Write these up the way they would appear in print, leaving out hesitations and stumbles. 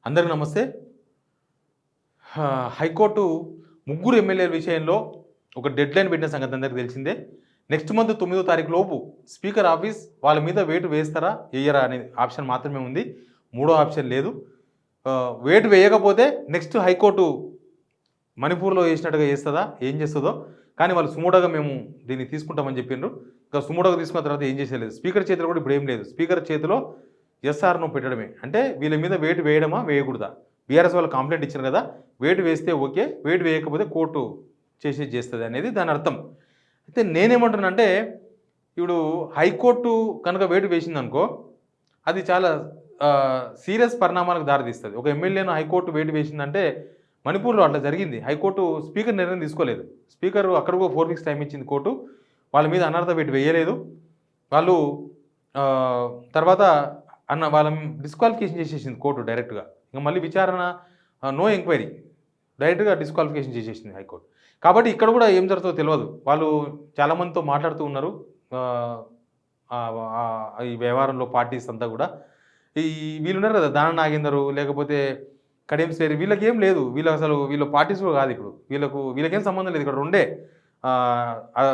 అందరికీ నమస్తే. హైకోర్టు ముగ్గురు ఎమ్మెల్యేల విషయంలో ఒక డెడ్లైన్ పెట్టిన సంగతి అందరికీ తెలిసిందే. నెక్స్ట్ మంత్ 9వ తారీఖు లోపు స్పీకర్ ఆఫీస్ వాళ్ళ మీద వేటు వేస్తారా వేయరా అనే ఆప్షన్ మాత్రమే ఉంది. మూడో ఆప్షన్ లేదు. వేటు వేయకపోతే నెక్స్ట్ హైకోర్టు మణిపూర్లో వేసినట్టుగా చేస్తుందా, ఏం చేస్తుందో. కానీ వాళ్ళు సుమోటోగా మేము దీన్ని తీసుకుంటామని చెప్పిండ్రు. ఇంకా సుమోటోగా తీసుకున్న తర్వాత ఏం చేసేలేదు. స్పీకర్ చేతిలో కూడా ఇప్పుడు ఏం లేదు. స్పీకర్ చేతిలో ఎస్ఆర్ను పెట్టడమే. అంటే వీళ్ళ మీద వేటు వేయడమా వేయకూడదా. బీఆర్ఎస్ వాళ్ళు కంప్లైంట్ ఇచ్చారు కదా, వేటు వేస్తే ఓకే, వేటు వేయకపోతే కోర్టు చేస్తుంది అనేది దాని అర్థం. అయితే నేనేమంటున్నానంటే ఇప్పుడు హైకోర్టు కనుక వేటు వేసిందనుకో అది చాలా సీరియస్ పరిణామాలకు దారితీస్తుంది. ఒక ఎమ్మెల్యేను హైకోర్టు వేటు వేసిందంటే మణిపూర్లో అట్లా జరిగింది. హైకోర్టు స్పీకర్ నిర్ణయం తీసుకోలేదు. స్పీకర్ అక్కడికో 4 weeks టైం ఇచ్చింది కోర్టు. వాళ్ళ మీద అనర్హత వేటు వేయలేదు. వాళ్ళు తర్వాత వాళ్ళ డిస్క్వాలిఫికేషన్ చేసేసింది కోర్టు డైరెక్ట్గా. ఇంకా మళ్ళీ విచారణ నో ఎంక్వైరీ, డైరెక్ట్గా డిస్క్వాలిఫికేషన్ చేసేసింది హైకోర్టు. కాబట్టి ఇక్కడ కూడా ఏం జరుగుతుందో తెలియదు. వాళ్ళు చాలామందితో మాట్లాడుతూ ఉన్నారు ఈ వ్యవహారంలో పార్టీస్ అంతా కూడా. వీళ్ళు ఉన్నారు కదా, దాన నాగేందరు లేకపోతే కడియం శ్రేరి, వీళ్ళకి ఏం లేదు. వీళ్ళ పార్టీస్ కూడా కాదు. ఇప్పుడు వీళ్ళకేం సంబంధం లేదు. ఇక్కడ రెండే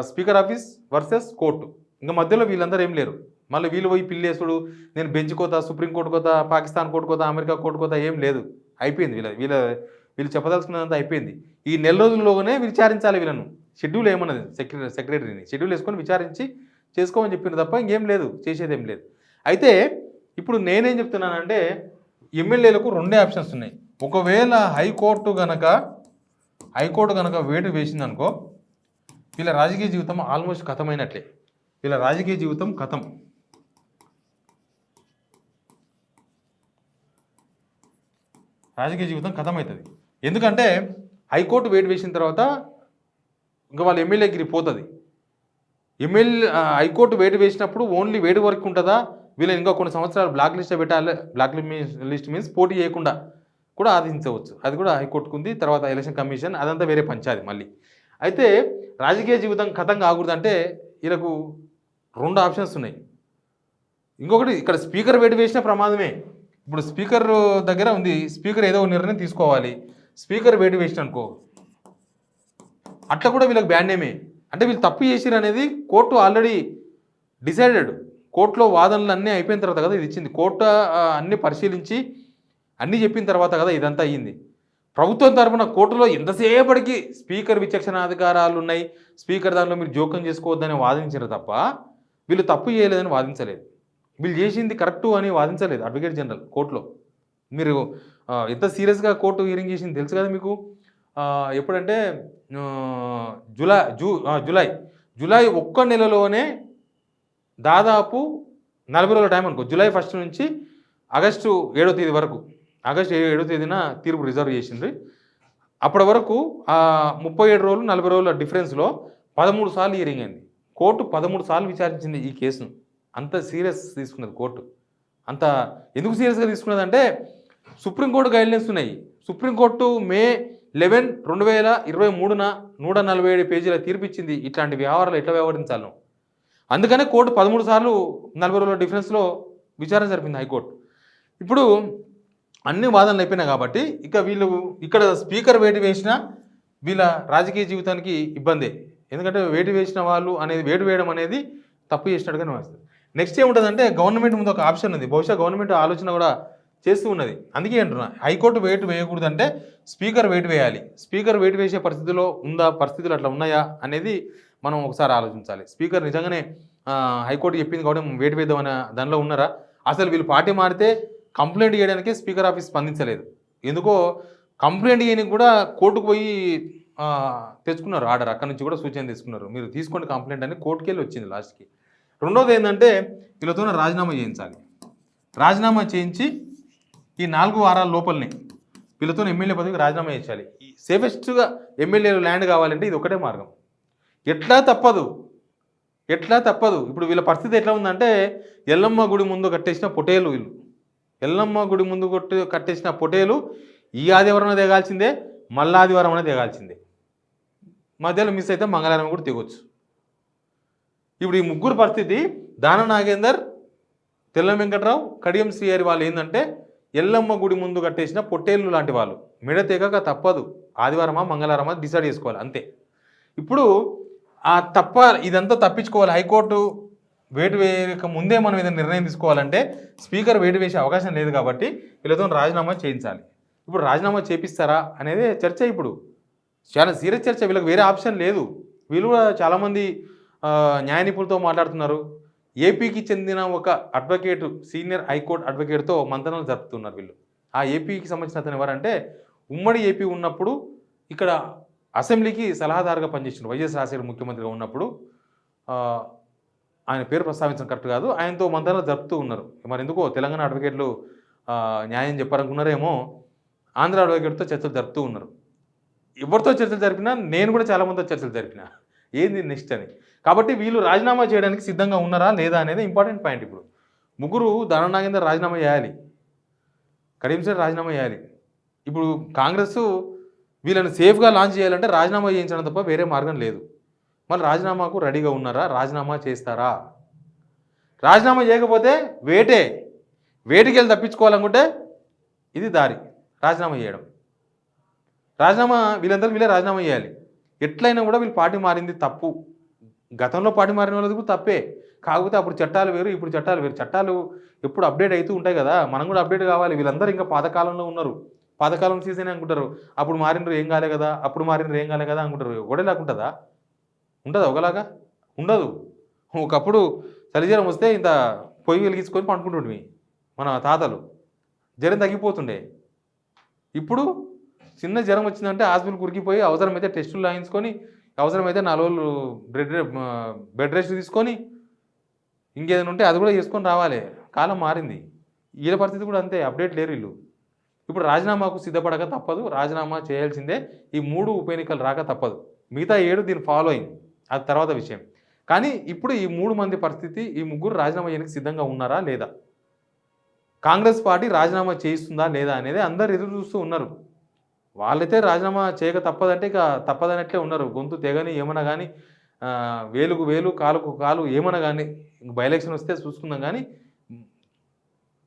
స్పీకర్ ఆఫీస్ వర్సెస్ కోర్టు. ఇంకా మధ్యలో వీళ్ళందరూ ఏం లేరు. మళ్ళీ వీళ్ళు పోయి పిల్లేసుడు, నేను బెంచ్ కోతా, సుప్రీంకోర్టు కోతా, పాకిస్తాన్ కోర్టు కోతా, అమెరికా కోర్టు కోతా ఏం లేదు. అయిపోయింది. వీళ్ళు చెప్పదలుచుకున్నదంతా అయిపోయింది. ఈ నెల రోజుల్లోనే విచారించాలి వీళ్ళను. షెడ్యూల్ ఏమన్నది సెక్రటరీని షెడ్యూల్ వేసుకొని విచారించి చేసుకోమని చెప్పింది తప్ప ఇంకేం లేదు, చేసేది ఏం లేదు. అయితే ఇప్పుడు నేనేం చెప్తున్నానంటే ఎమ్మెల్యేలకు రెండే ఆప్షన్స్ ఉన్నాయి. ఒకవేళ హైకోర్టు కనుక వేటు వేసిందనుకో వీళ్ళ రాజకీయ జీవితం ఆల్మోస్ట్ ఖతమైనట్లే. వీళ్ళ రాజకీయ జీవితం ఖతం. రాజకీయ జీవితం ఖతమవుతుంది. ఎందుకంటే హైకోర్టు వేటు వేసిన తర్వాత ఇంకా వాళ్ళ ఎమ్మెల్యేగిరి పోతుంది. హైకోర్టు వేటు వేసినప్పుడు ఓన్లీ వేటు వరకు ఉంటుందా, వీళ్ళని ఇంకా కొన్ని సంవత్సరాలు బ్లాక్ లిస్ట్ పెట్టాలి. బ్లాక్ లిస్ట్ మీన్స్ పోటీ చేయకుండా కూడా ఆదించవచ్చు. అది కూడా హైకోర్టుకు ఉంది. తర్వాత ఎలక్షన్ కమిషన్ అదంతా వేరే పంచాది మళ్ళీ. అయితే రాజకీయ జీవితం ఖతం కాకూడదంటే వీళ్ళకు 2 ఆప్షన్స్ ఉన్నాయి. ఇంకొకటి ఇక్కడ స్పీకర్ వేటు వేసిన ప్రమాదమే. ఇప్పుడు స్పీకర్ దగ్గర ఉంది. స్పీకర్ ఏదో నిర్ణయం తీసుకోవాలి. స్పీకర్ వేటు వేసిన అనుకో అట్లా కూడా వీళ్ళకి బ్యాన్ నేమే. అంటే వీళ్ళు తప్పు చేసిరు అనేది కోర్టు ఆల్రెడీ డిసైడెడ్. కోర్టులో వాదనలు అన్నీ అయిపోయిన తర్వాత కదా ఇది ఇచ్చింది. కోర్టు అన్నీ పరిశీలించి అన్నీ చెప్పిన తర్వాత కదా ఇదంతా అయ్యింది. ప్రభుత్వం తరఫున కోర్టులో ఎంతసేపటికి స్పీకర్ విచక్షణాధికారాలు ఉన్నాయి, స్పీకర్ దానిలో మీరు జోక్యం చేసుకోవద్దని వాదించారు తప్ప వీళ్ళు తప్పు చేయలేదని వాదించలేదు. వీళ్ళు చేసింది కరెక్టు అని వాదించలేదు అడ్వకేట్ జనరల్ కోర్టులో. మీరు ఎంత సీరియస్గా కోర్టు హియరింగ్ చేసింది తెలుసు కదా మీకు. ఎప్పుడంటే జూలై 1 నెలలోనే దాదాపు 40 రోజుల టైం అనుకో. జూలై 1 నుంచి ఆగస్టు 7వ తేదీ వరకు, ఆగస్టు 7వ తేదీన తీర్పు రిజర్వ్ చేసింది. అప్పటి వరకు 37 రోజులు 40 రోజుల డిఫరెన్స్లో 13 సార్లు హియరింగ్ అయింది. కోర్టు 13 సార్లు విచారించింది ఈ కేసును. అంత సీరియస్ తీసుకున్నది కోర్టు. అంత ఎందుకు సీరియస్గా తీసుకున్నదంటే సుప్రీంకోర్టు గైడ్లైన్స్ ఉన్నాయి. సుప్రీంకోర్టు May 11, 2023 147 పేజీల తీర్పిచ్చింది ఇట్లాంటి వ్యవహారాలు ఎట్లా వ్యవహరించాలను. అందుకనే కోర్టు 13 సార్లు 40 రోజుల డిఫరెన్స్లో విచారణ జరిపింది హైకోర్టు. ఇప్పుడు అన్ని వాదనలు అయిపోయినాయి కాబట్టి ఇక వీళ్ళు ఇక్కడ స్పీకర్ వేటు వేసినా వీళ్ళ రాజకీయ జీవితానికి ఇబ్బందే. ఎందుకంటే వేటు వేసిన వాళ్ళు అనేది వేటు వేయడం అనేది తప్పు చేసినట్టుగానే వస్తుంది. నెక్స్ట్ ఏముంటుందంటే గవర్నమెంట్ ముందు ఒక ఆప్షన్ ఉంది. బహుశా గవర్నమెంట్ ఆలోచన కూడా చేస్తూ ఉన్నది. అందుకే అంటున్నా హైకోర్టు వేటు వేయకూడదంటే స్పీకర్ వేటు వేయాలి. స్పీకర్ వేటు వేసే పరిస్థితులు అట్లా ఉన్నాయా అనేది మనం ఒకసారి ఆలోచించాలి. స్పీకర్ నిజంగానే హైకోర్టు చెప్పింది కాబట్టి వేటు వేద్దామని దానిలో ఉన్నారా? అసలు వీళ్ళు పార్టీ మారితే కంప్లైంట్ చేయడానికే స్పీకర్ ఆఫీస్ స్పందించలేదు. ఎందుకో కంప్లైంట్ చేయడానికి కూడా కోర్టుకు పోయి తెచ్చుకున్నారు ఆర్డర్. అక్కడి నుంచి కూడా సూచన తీసుకున్నారు, మీరు తీసుకోండి కంప్లైంట్ అని. కోర్టుకి వెళ్ళి వచ్చింది లాస్ట్కి. రెండోది ఏంటంటే వీళ్ళతో రాజీనామా చేయించాలి. రాజీనామా చేయించి ఈ 4 వారాల లోపలనే వీళ్ళతో ఎమ్మెల్యే పదవికి రాజీనామా చేయించాలి. సేఫెస్ట్గా ఎమ్మెల్యేలు ల్యాండ్ కావాలంటే ఇది ఒకటే మార్గం. ఎట్లా తప్పదు. ఇప్పుడు వీళ్ళ పరిస్థితి ఎట్లా ఉందంటే ఎల్లమ్మ గుడి ముందు కట్టేసిన పొటేలు వీళ్ళు. ఎల్లమ్మ గుడి ముందు కట్టేసిన పొటేలు ఈ ఆదివారం దిగాల్సిందే, మళ్ళా ఆదివారం అనేది దిగాల్సిందే. మధ్యలో మిస్ అయితే మంగళవారం కూడా దిగొచ్చు. ఇప్పుడు ఈ ముగ్గురు పరిస్థితి దాన నాగేందర్, తెల్ల వెంకట్రావు, కడియం శ్రీహరి వాళ్ళు ఏంటంటే ఎల్లమ్మ గుడి ముందు కట్టేసిన పొట్టేళ్ళు లాంటి వాళ్ళు మెడ తెగక తప్పదు, ఆదివారమా మంగళవారమా డిసైడ్ చేసుకోవాలి అంతే. ఇప్పుడు ఆ ఇదంతా తప్పించుకోవాలి. హైకోర్టు వేటు వేయక ముందే మనం ఏదైనా నిర్ణయం తీసుకోవాలంటే స్పీకర్ వేటు వేసే అవకాశం లేదు కాబట్టి వీళ్ళతో రాజీనామా చేయించాలి. ఇప్పుడు రాజీనామా చేపిస్తారా అనేది చర్చ. ఇప్పుడు చాలా సీరియస్ చర్చ, వీళ్ళకి వేరే ఆప్షన్ లేదు. వీళ్ళు కూడా చాలామంది న్యాయ నిపుణులతో మాట్లాడుతున్నారు. ఏపీకి చెందిన ఒక అడ్వకేటు, సీనియర్ హైకోర్టు అడ్వకేట్తో మంతనాలు జరుపుతున్నారు వీళ్ళు. ఆ ఏపీకి సంబంధించిన అతను ఎవరంటే ఉమ్మడి ఏపీ ఉన్నప్పుడు ఇక్కడ అసెంబ్లీకి సలహాదారుగా పనిచేసిన వైఎస్ రాజశేఖర్ ముఖ్యమంత్రిగా ఉన్నప్పుడు, ఆయన పేరు ప్రస్తావించడం కరెక్ట్ కాదు, ఆయనతో మంతనాలు జరుపుతూ ఉన్నారు. మరి ఎందుకో తెలంగాణ అడ్వకేట్లు న్యాయం చెప్పారనుకున్నారేమో, ఆంధ్ర అడ్వకేట్తో చర్చలు జరుపుతూ ఉన్నారు. ఎవరితో చర్చలు జరిపినా నేను కూడా చాలామందితో చర్చలు జరిపినా ఏంది నెక్స్ట్ అని. కాబట్టి వీళ్ళు రాజీనామా చేయడానికి సిద్ధంగా ఉన్నారా లేదా అనేది ఇంపార్టెంట్ పాయింట్. ఇప్పుడు ముగ్గురు దానం నాగేందర్ రాజీనామా చేయాలి, కరీం సార్ రాజీనామా చేయాలి. ఇప్పుడు కాంగ్రెస్ వీళ్ళని సేఫ్గా లాంచ్ చేయాలంటే రాజీనామా చేయించడం తప్ప వేరే మార్గం లేదు. మళ్ళీ రాజీనామాకు రెడీగా ఉన్నారా, రాజీనామా చేస్తారా? రాజీనామా చేయకపోతే వేటికి వెళ్ళి తప్పించుకోవాలనుకుంటే ఇది దారి, రాజీనామా చేయడం. వీళ్ళందరూ వీళ్ళే రాజీనామా చేయాలి. ఎట్లయినా కూడా వీళ్ళు పార్టీ మారింది తప్పు. గతంలో పార్టీ మారిన వాళ్ళది కూడా తప్పే. కాకపోతే అప్పుడు చట్టాలు వేరు, ఇప్పుడు చట్టాలు వేరు. చట్టాలు ఎప్పుడు అప్డేట్ అవుతూ ఉంటాయి కదా, మనం కూడా అప్డేట్ కావాలి. వీళ్ళందరూ ఇంకా పాతకాలంలో ఉన్నారు, పాతకాలం సీజన్ అనుకుంటారు. అప్పుడు మారినరు ఏం కాలే కదా, అప్పుడు మారినరు ఏం కాలే కదా అనుకుంటారు. ఒకటేలాగా ఉంటుందా? ఒకలాగా ఉండదు. ఒకప్పుడు చలిజ్వరం వస్తే ఇంత పొయ్యి వెలిగించుకొని పండుకుంటుండే మన తాతలు, జ్వరం తగ్గిపోతుండే. ఇప్పుడు చిన్న జ్వరం వచ్చిందంటే హాస్పిటల్కి ఉరికిపోయి అవసరమైతే టెస్టులు లాయించుకొని, అవసరమైతే 4 రోజులు బెడ్ రెస్ట్ తీసుకొని ఇంకేదైనా ఉంటే అది కూడా చేసుకొని రావాలి. కాలం మారింది. వీళ్ళ పరిస్థితి కూడా అంతే, అప్డేట్ లేరు వీళ్ళు. ఇప్పుడు రాజీనామాకు సిద్ధపడక తప్పదు, రాజీనామా చేయాల్సిందే. ఈ 3 ఉప ఎన్నికలు రాక తప్పదు. మిగతా 7 దీని ఫాలోయింగ్, అది తర్వాత విషయం. కానీ ఇప్పుడు ఈ 3 మంది పరిస్థితి, ఈ ముగ్గురు రాజీనామా చేయడానికి సిద్ధంగా ఉన్నారా లేదా, కాంగ్రెస్ పార్టీ రాజీనామా చేయిస్తుందా లేదా అనేది అందరు ఎదురు చూస్తూ ఉన్నారు. వాళ్ళైతే రాజీనామా చేయక తప్పదంటే ఇక తప్పదనట్లే ఉన్నారు. గొంతు తెగని ఏమన్నా కానీ, వేలుకు వేలు కాలుకు కాలు ఏమన్నా కానీ, బై ఎలక్షన్ వస్తే చూసుకుందాం. కానీ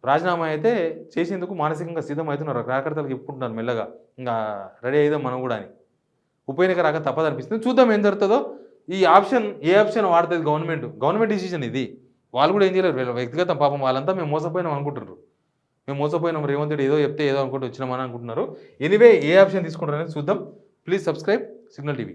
రాజీనామా అయితే చేసేందుకు మానసికంగా సిద్ధం అవుతున్నారు. కార్యకర్తలకు చెప్పుకుంటున్నారు మెల్లగా, ఇంకా రెడీ అయిదాం మనం కూడా అని. ఉప ఎన్నిక రాక తప్పదనిపిస్తుంది. చూద్దాం ఏం జరుగుతుందో. ఏ ఆప్షన్ వాడుతుంది గవర్నమెంట్ డిసిజన్ ఇది. వాళ్ళు కూడా ఏం చేయలేరు, వ్యక్తిగతం పాపం. వాళ్ళంతా మేము మోసపోయినాం అనుకుంటున్నారు. మేము మోసపోయినాం, రేవంత్ రెడ్డి ఏదో చెప్తే ఏదో అనుకుంటూ వచ్చినామని అనుకుంటున్నారు. ఎనీవే ఏ ఆప్షన్ తీసుకుంటారు అనేది చూద్దాం. Please subscribe signal TV.